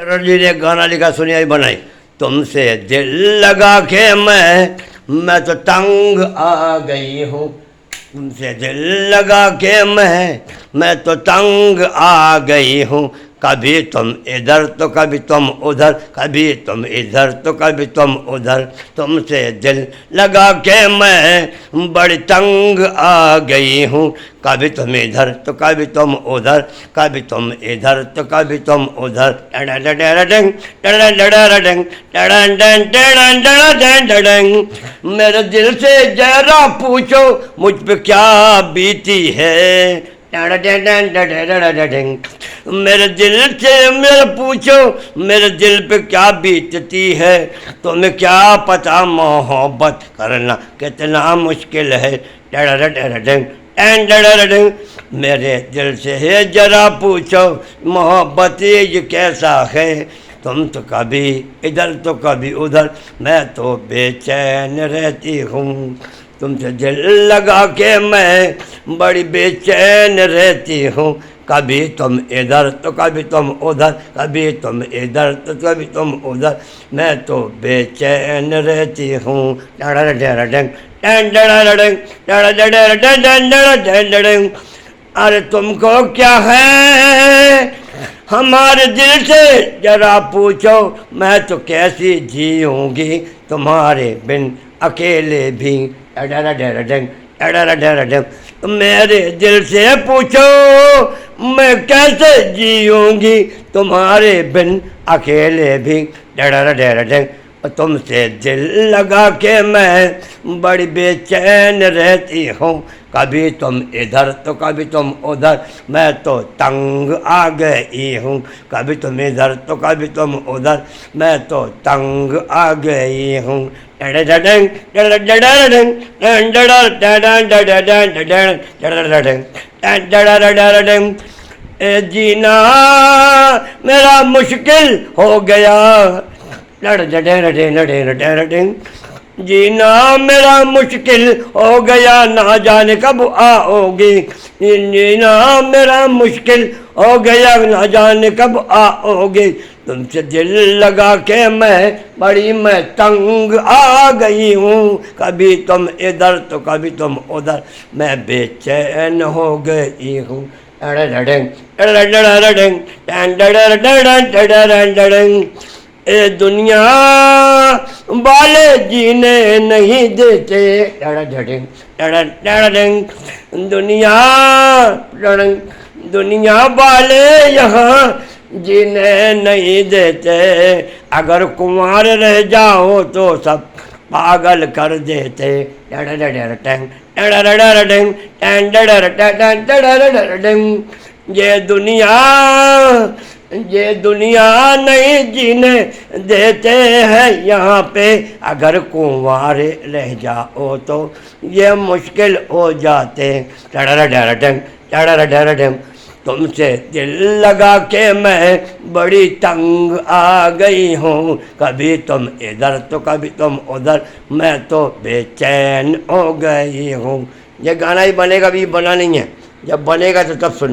जी ने गाना लिखा, सुनिए बनाई। तुमसे दिल लगा के मैं तो तंग आ गई हूँ। तुमसे दिल लगा के मैं तो तंग आ गई हूँ। कभी तुम इधर तो कभी तुम उधर, कभी तुम इधर तो कभी तुम उधर। तुमसे दिल लगा के मैं बड़ी तंग आ गई हूँ। कभी तुम इधर तो कभी तुम उधर, कभी तुम इधर तो कभी तुम उधर। मेरे दिल से जरा पूछो मुझ पे क्या बीती है। मेरे दिल से मेरे पूछो मेरे दिल पे क्या बीतती है। तुम्हें क्या पता मोहब्बत करना कितना मुश्किल है। मेरे दिल से है जरा पूछो मोहब्बत ये कैसा है। तुम तो कभी इधर तो कभी उधर, मैं तो बेचैन रहती हूँ। तुमसे दिल लगा के मैं बड़ी बेचैन रहती हूँ। कभी तुम इधर तो कभी तुम उधर, कभी तुम इधर तो कभी तुम उधर। मैं तो बेचैन रहती हूँ। अरे तुमको क्या है हमारे दिल से जरा पूछो, मैं तो कैसी जीऊँगी तुम्हारे बिन अकेले भी। मेरे दिल से पूछो मैं कैसे जीऊँगी तुम्हारे बिन अकेले भी। तुमसे दिल लगा के मैं बड़ी बेचैन रहती हूँ। कभी तुम इधर तो कभी तुम उधर, मैं तो तंग आ गई हूँ। कभी तुम इधर तो कभी तुम उधर, मैं तो तंग आ गई हूँ। जीना मेरा मुश्किल हो गया। जीना मेरा मुश्किल हो गया, ना जाने कब आओगी। जीना मेरा मुश्किल हो गया, ना जाने कब आओगी। तुमसे दिल लगा के मैं तंग आ गई हूँ। कभी तुम इधर तो कभी तुम उधर, मैं बेचैन हो गई हूँ। ए दुनिया वाले जीने नहीं देते। दुनिया दुनिया वाले यहाँ जीने नहीं देते। अगर कुंवार रह जाओ तो सब पागल कर देते। ये दुनिया नहीं जीने देते हैं यहाँ पे। अगर कुंवारे रह जाओ तो ये मुश्किल हो जाते। तुमसे दिल लगा के मैं बड़ी तंग आ गई हूँ। कभी तुम इधर तो कभी तुम उधर, मैं तो बेचैन हो गई हूँ। ये गाना ही बनेगा, अभी बना नहीं है, जब बनेगा तो तब सुन।